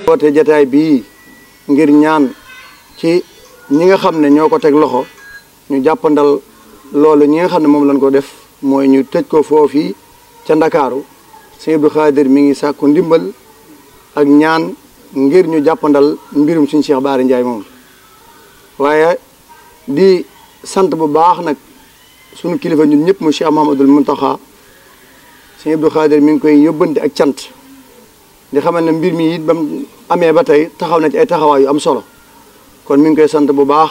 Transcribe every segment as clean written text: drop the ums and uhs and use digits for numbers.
woote jataay bii ngir ñaan ci ñi nga xam ne ñoo ko teg loxo ñu jàppandal loolu ñi nga xam ne moom lañ ko def mooy ñu tëj ko foofii ca Ndakaaru sëñ Abdou Khadir mi ngi sàkku ndimbal ak ñaan ngir ñu jàppandal mbirum suñu Cheikh Bara Ndiaye moom waaye di sant bu baax nag sunu kilifa ñun ñëpp mu Cheikh Mouhamadoul Mountakha sëñ Abdou Khadir mi ngi koy yóbbante ak cant di xamal ne mbir mi it ba mu amee ba tey taxaw na ci ay taxawaay yu am solo kon mi ngi koy sant bu baax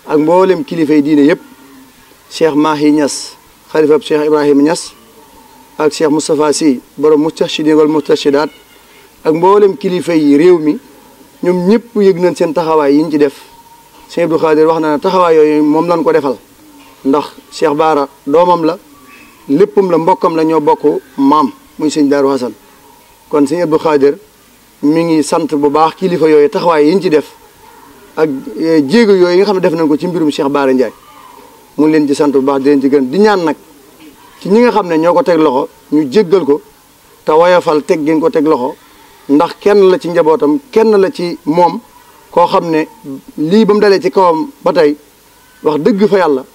ak mboolem kilifa yi diine yëpp Cheikh Mahi Niass xalifab Cheikh Ibrahima Niass ak Cheikh Moustapha Sy borom Moustarchidine wal Moustarchidaat ak mboolem kilifa yi réew mi ñoom ñëpp yëg nañ seen taxawaay yi ñu ci def sëñ Abdou Khadir wax na ne taxawaay yooyu moom lañ ko defal ndax Cheikh Bara doomam la léppam la mbokkam la ñoo bokk maam muy sëñ Daaru Hasan kon sëñ Abdou Khadir mi ngi sant bu baax kilifa yooyu taxawaay yi ñu ci def ak jéego yooyu nga xam ne def nañ ko ci mbirum Cheikh Bara Ndiaye mu ngi leen ci sant bu baax di leen ci gën di ñaan nag ci ñi nga xam ne ñoo ko teg loxo ñu jéggal ko te woyofal teg gi ko teg loxo ndax kenn la ci njabootam kenn la ci moom koo xam ne lii ba mu dalee ci kawam ba tey wax dëgg fa yàlla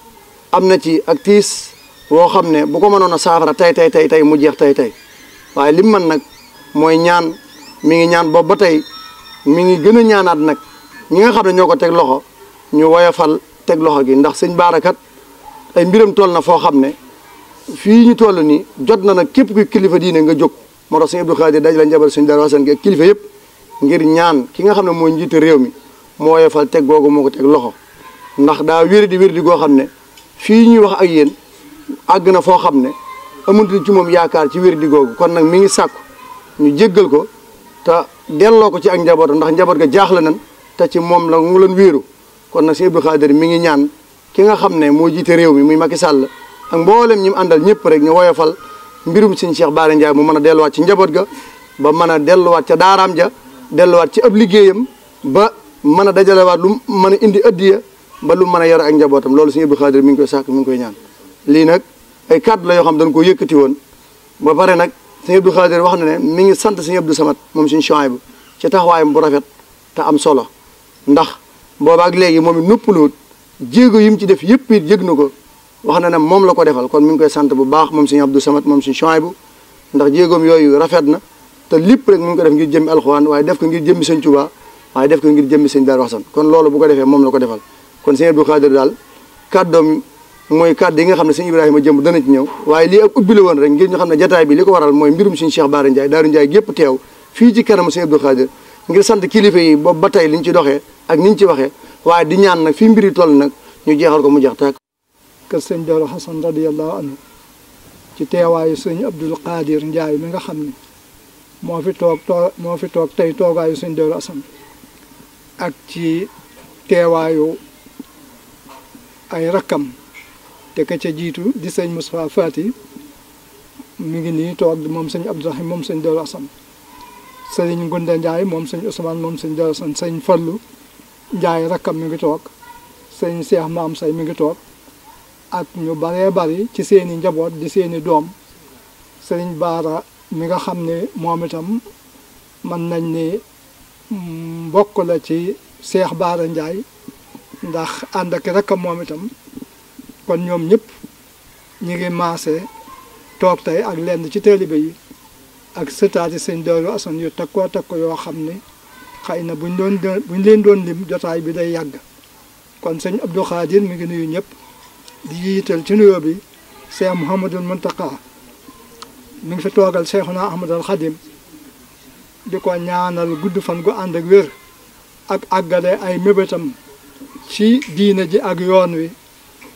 am na ci ak tiis woo xam ne bu ko mënoon a saafara tey mu jeex tey waaye lim man nag mooy ñaan mi ngi ñaan boobu ba tey mi ngi gën a ñaanaat nag ñi nga xam ne ñoo ko teg loxo ñu woyofal teg loxo gi ndax sëñ Bara kat ay mbiram toll na foo xam ne fii ñu toll nii jot na nag képp kuy kilifa diine nga jóg moo tax sëñ Abdou Khadir daj la njabar suñu Daaru Hasan gi ak kilifa yëpp ngir ñaan ki nga xam ne mooy njiitu réew mi moo woyofal teg googu moo ko teg loxo ndax daa wéri di goo xam ne fii ñuy wax ak yéen àgg na foo xam ne amutul ci moom yaakaar ci wéri di googu kon nag mi ngi sàkku ñu jéggal ko te delloo ko ci ak njaboot ndax njaboot ga jaaxle nan te ci moom la mu leen wéeru kon nag sëñ Abdou Khadir mi ngi ñaan ki nga xam ne moo jiite réew mi muy Macky Sall ak mboolem ñi mu àndal ñëpp rek ñu woyofal mbirum sëñ Cheikh Bara Ndiaye mu mën a delluwaat ci njaboot ga ba mën a delluwaat ca daaraam ja delluwaat ci ab liggéeyam ba mën a dajalewaat lu mën a indi addiya ba lu mën a yor ak njabootam loolu sëñ Abdou Khadir mi ngi koy sàkk mi ngi koy ñaan lii nag ay kàddu la yoo xam dañ ko yëkkati woon ba pare nag sëñ Abdou Khadir wax na ne mi ngi sant sëñ Abdou Samad moom suñu Chouaïbou ci taxawaayam bu rafet te am solo ndax boobaak léegi moom it noppaluwut jéego yi mu ci def yëpp it yëg na ko wax na ne moom la ko defal kon mi ngi koy sant bu baax moom sëñ Abdou Samad moom suñu Chouaïbou ndax jéegoom yooyu rafet na te lépp rek mu ngi ko def ngir jëmmi alxuraan waaye def ko ngir jëmmi sëñ Tuubaa waaye def ko ngir jëmmi sëñ Daaru Hasan kon loolu bu ko defee moom la ko defal kon sëñ Abdou Khadir daal kàddoom mooy kàddu yi nga xam ne sëñ Ibrahima jëmb dana ci ñëw waaye lii ak ubbi la woon rek ngir ñu xam ne jataay bi li ko waral mooy mbirum suñu Cheikh Bara Ndiaye Daaru Ndiaye gépp teew fii ci kanam sëñ Abdou Khadir ngir sant kilifa yi boobu ba tey liñ ci doxee ak niñ ci waxee waaye di ñaan nag fii mbiri toll nag ñu jeexal ko mu jeex tàkk kër sëñ Daaru Hasan radiyallahu anhu ci teewaayu sëñ Abdou Khadir Ndiaye mi nga xam ne moo fi toog tey toogaayu sëñ Daaru Hasan ak ci teewaayu ay rakkam te ka ca jiitu di sëñ Moustapha Fati mi ngi nii toog moom sëñ Abdourahim moom sëñ Daaru Hasan sëñ Ngunda Ndiaye moom sëñ Ousmane moom sëñ Daaru Hasan sëñ Fallu Ndiaye rakkam mi ngi toog sëñ Cheikh Maam Say mi ngi toog ak ñu baree bari ci seeni njaboot di seeni doom sëñ Bara mi nga xam ne moom itam mën nañ ni mbokk la ci Cheikh Bara Ndiaye ndax ànd ak rakkam moom itam kon ñoom ñëpp ñi ngi maase toog tey ak lenn ci taalibe yi ak sëtaati sëñ Daaru Hasan yu takko yoo xam ne xëy na buñ leen doon lim jotaay bi day yàgg kon sëñ Abdou Khadir mi ngi nuyu ñëpp di yiital ci nuyoo bi Cheikh Mouhamadoul Mountakha mi ngi fi toogal Cheikhuna Ahmadul Khadim di ko ñaanal gudd fan gu ànd ak wér ak àggale ay mébétam ci diine ji ak yoon wi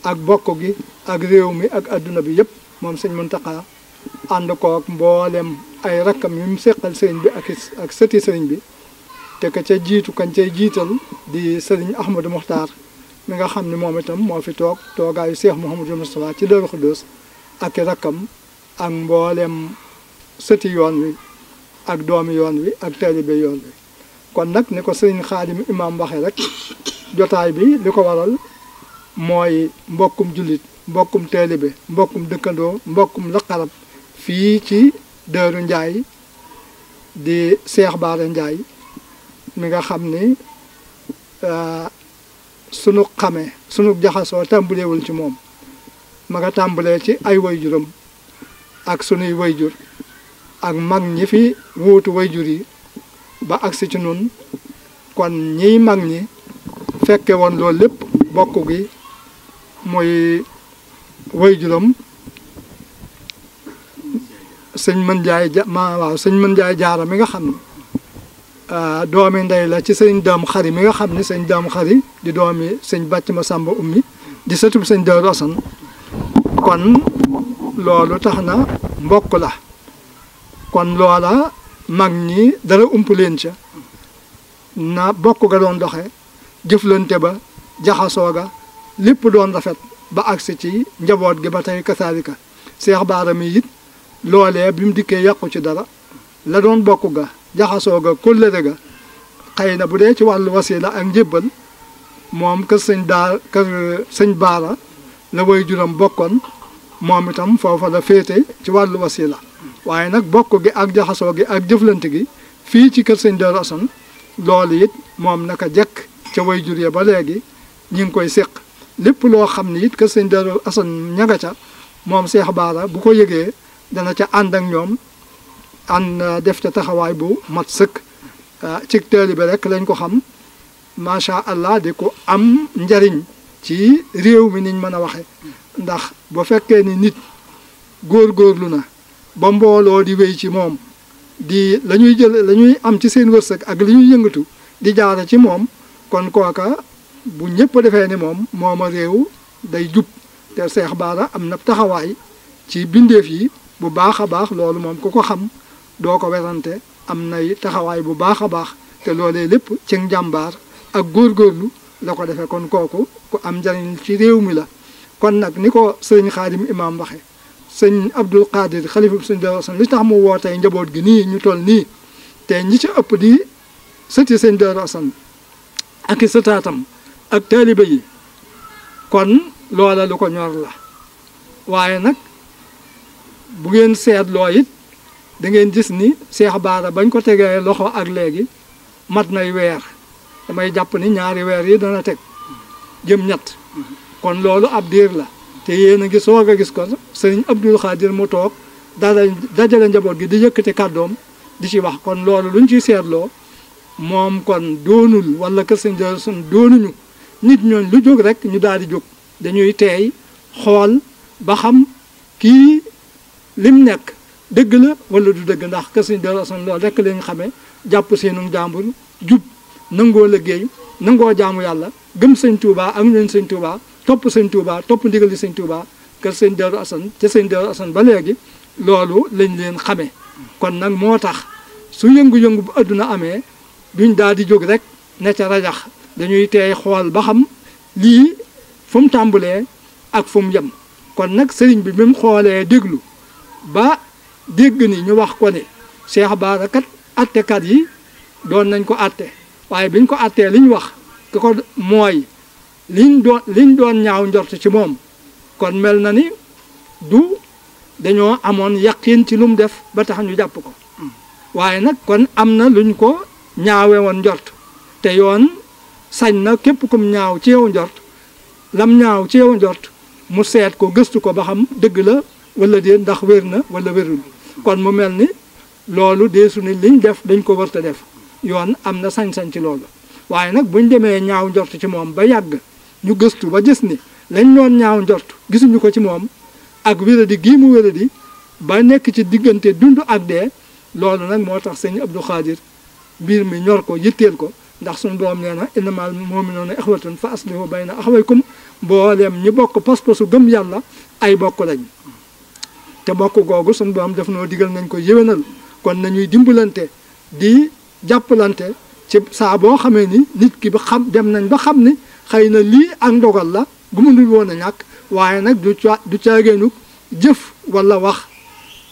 ak bokk gi ak réew mi ak adduna bi yëpp moom sëñ Mountakha ànd kook mboolem ay rakkam yu mu seqal sëriñ bi ak sëti sëriñ bi te ka ca jiitu kañ cay jiital di sëriñ Ahmadou Mokhtar mi nga xam ne moom itam moo fi toogaayu Cheikh Mouhamadou Moustapha ci Daaru Xudoos ak rakkam ak mboolem sëti yoon wi ak doomi yoon wi ak taalibe yoon wi kon nag ni ko sëriñ Xaadim imam waxee rek jotaay bi li ko waral mooy mbokkum jullit mbokkum taalibe mbokkum dëkkandoo mbokkum laqarab fii ci Daaru Ndiaye di Cheikh Bara Ndiaye mi nga xam ni sunu xamee sunu jaxasoo tàmbalewul ci moom ma nga tàmbalee ci ay wayjuram ak sunuy wayjur ak mag ñi fi wuutu wayjur yi ba agsi ci nun kon ñiy mag ñi fekke woon loolu lépp bokk gi muy wayjuram sëñ mën jaay sëñ mën jaay jaara mi nga xam ne doomi ndey la ci sëñ daam xari mi nga xam ne sëñ daam xari di doomi sëñ bàcc ma sàmba ummi di sëtub sëñ Daaru Asan kon loolu tax na mbokk la kon loola mag ñi dara ump leen ca na bokk ga doon doxe jëflante ba jaxasoo ga lépp doon rafet ba agsi ci njaboot gi ba tey kasaalika Seex Baara mi it loolee bi mu dikkee yàqu ci dara la doon bokk ga jaxasoo ga kóllëre ga xëy na bu dee ci wàllu wasila ak njébbal moom kër sëñ Baara la way juram bokkoon moom itam foofa la féete ci wàllu wasila waaye nag bokk gi ak jaxasoo gi ak jëflante gi fii ci kër sëñ Daaru Asan loolu it moom naka jekk ca way jur ya ba léegi ñi ngi koy séq lépp loo xam ne it kër sëñ Daaru Asan ña nga ca moom Seex Baara bu ko yëgee dana ca ànd ak ñoom ànd def ca taxawaay bu mat sëkk ci taalibe rek lañ ko xam macha allah di ko am njariñ ci réew mi niñ mën a waxe ndax bu fekkee ni nit góorgóorlu na ba mbooloo di wéy ci moom di la ñuy am ci seen wërsëg ak li ñuy yëngatu di jaare ci moom kon kooka bu ñëpp defee ni mooma réew day jub te Seex Baara am na taxawaay ci bindeef yi bu baax a baax loolu moom ku ko xam doo ko werante am nay taxawaay bu baax a baax te loolee lépp ci njàmbaar ak góorgóorlu la ko defee kon kooku ku am njariñ ci réew mi la kon nag ni ko sëñ Xaadim imaam waxe sëñ Abdul Qadir xalifa bi sëñ Daaru Asan li tax mu wootee njaboot gi nii ñu toll nii te ñi ci ëpp di sëti sëñ Daaru Asan ak i sëtaatam ak taalibe yi kon loola lu ko ñor la waaye nag bu ngeen seetloo it da ngeen gis ni Seex Baara bañ ko tegee loxo ak léegi mat nay weer damay jàpp ni ñaari weer yi dana teg jëm ñett kon loolu ab diir la te yéen a ngi soog a gis ko sëriñ Abdul Xaadir mu toog dajale njaboot gi di yëkkati kàddoom di ci wax kon loolu luñ ciy seetloo moom kon doonul wala kër sëñ Daaru Asan doonuñu nit ñooñ lu jóg rek ñu daal di jóg dañuy teey xool ba xam kii lim nekk dëgg la wala du dëgg ndax kër sëñ Daaru Asan loolu rek lañ xamee jàpp seenu jàmbur jub nangoo liggéey nangoo jaamu yàlla gëm sëñ Touba ak ñooñ sëñ Touba topp sëñ Touba topp ndigal di sëñ Touba kër sëñ Daaru Asan ca sëñ Daaru Asan ba léegi loolu lañ leen xamee kon nag moo tax su yëngu-yëngu bu adduna amee duñ daal di jóg rek ne ca rajax dañuy teey xool ba xam lii fu mu tàmbalee ak fu mu yem kon nag sëriñ bi mu xoolee déglu ba dégg ni ñu wax ko ne Seex Baara kat attekat yi doon nañ ko atte waaye biñ ko attee li ñu wax ki ko mooy liñ doon ñaaw njort ci moom kon mel na ni du dañoo amoon yaqin ci lu mu def ba tax ñu jàpp ko waaye nag kon am na luñ ko ñaawe woon njort te yoon sañ na képp kum ñaaw ci yow njort lam ñaaw ci yow njort mu seet ko gëstu ko ba xam dëgg la wala déet ndax wér na wala wérul kon mu mel ni loolu deesu ni liñ def dañ ko wërta def yoon am na sañ-sañ ci loolu waaye nag buñ demee ñaaw njort ci moom ba yàgg ñu gëstu ba gis ni lañ doon ñaaw njort gisuñu ko ci moom ak wéradi gii mu wéradi ba nekk ci diggante dund ak dee loolu nag moo tax sëñ Abdou Khadir mbir mi ñor ko yitteel ko ndax suñu borom nee na innamal mu'minuuna ixwatun fa aslihu bayna axawaykum mbooleem ñi bokk pas-pasu gëm yàlla ay bokk lañ te bokk googu suñu borom def noo digal nañ ko yéwénal kon nañuy dimbalante di jàppalante ci saa boo xamee ni nit ki ba xam dem nañ ba xam ni xëy na lii ak ndogal la gu mënul woon a ñàkk waaye nag du caageenu jëf wala wax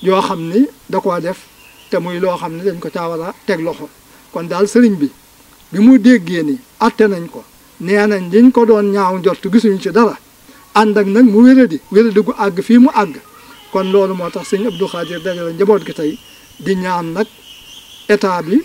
yoo xam ni da koo def te muy loo xam ne dañ ko caa war a teg loxo kon daal sëriñ bi mu déggee ni atte nañ ko nee nañ liñ ko doon ñaaw njort gisuñu ci dara ànd ak nag mu wéradi gu àgg fii mu àgg kon loolu moo tax sëñ Abdou Khadir dajale njaboot gi tey di ñaan nag état bi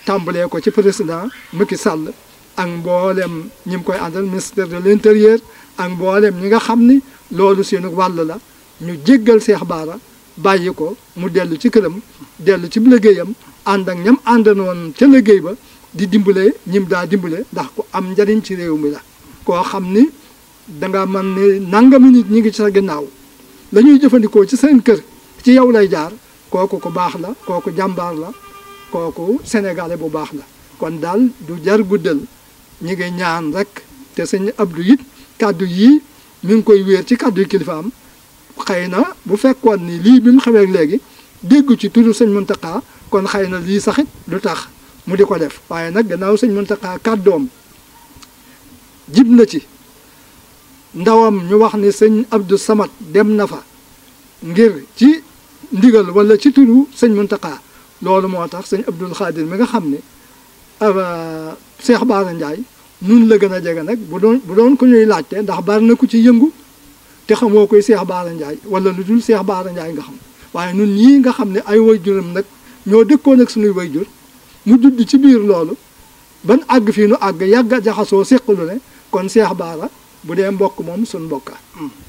tàmbalee ko ci président Macky Sall ak mboolem ñi mu koy àndal ministère de l'intérieur ak mboolem ñi nga xam ni loolu seenu wàll la ñu jéggal Cheikh Bara bàyyi ko mu dellu ci këram dellu ci liggéeyam ànd ak ñam àndanoon ca liggéey ba di dimbale ñim daa dimbale ndax ku am njariñ ci réew mi la koo xam ni danga man ni nangami nit ñi ngi ci sa ginnaaw la ñuy jëfandikoo ci seen kër ci yow lay jaar kooku ku baax la kooku jàmbaar la kooku sénégalais bu baax la kon daal du jar guddal ñi ngi ñaan rek te sëñ Abdou it kàddu yii mi ngi koy wéer ci kàddu kilifaam xëy na bu fekkoon ni lii bi mu xewee léegi dégg ci turu sëñ Mountakha kon xëy na lii saxit du tax mu di ko def waaye nag gannaaw sëñ Mountakha kàddoom jib na ci ndawam ñu wax ni sëñ Abdou Samad dem na fa ngir ci ndigal wala ci turu sëñ Mountakha loolu moo tax sëñ Abdoul Khadir mi nga xam ne Cheikh Bara Ndiaye nun la gën a jege nag bu doon ko ñuy laajte ndax bari na ku ci yëngu te xamoo koy Cheikh Bara Ndiaye wala lu dul Cheikh Bara Ndiaye nga xam waaye nun ñii nga xam ne ay wayjuram nag ñoo dëkkoon ak suñuy wayjur mu judd ci biir loolu ban àgg fii nu àgg yàgg a jaxasoo séqalu ne kon Cheikh Bara bu dee mbokk moom suñ mbokka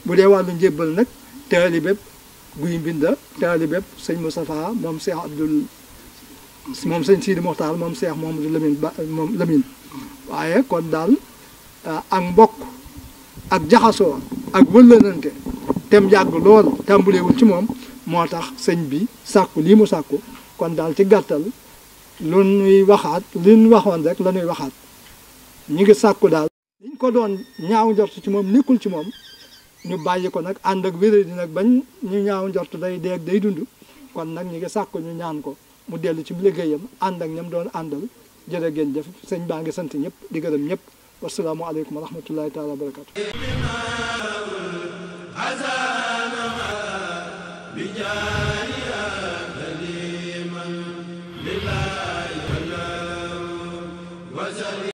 bu dee wàllu njébbal nag taalibeb guy mbinda taalibeb sëñ Moustapha moom Cheikh Abdoul moom sëñ Sidi Mokhtar moom Cheikh Mouhamadou Lamine Ba moom Lamine waaye kon daal ak mbokk ak jaxasoo ak wëllanante tem yàgg lool tàmbuleewul ci moom moo tax sëñ bi sàkku lii mu sàkku kon daal ci gàttal lu ñuy waxaat li ñu waxoon rek la ñuy waxaat ñu ngi sàkku daal liñ ko doon ñaaw njort ci moom nekkul ci moom ñu bàyyi ko nag ànd ak wéré di nag bañ ñu ñaaw njort day deeg day dund kon nag ñu ngi sàkku ñu ñaan ko mu dellu ci liggéeyam ànd ak ñam doon àndal jërë ngeen jëf sëñ baa ngi sant ñëpp di gërëm ñëpp wasalaamualeykum wa rahmatullahi taala wa barakatu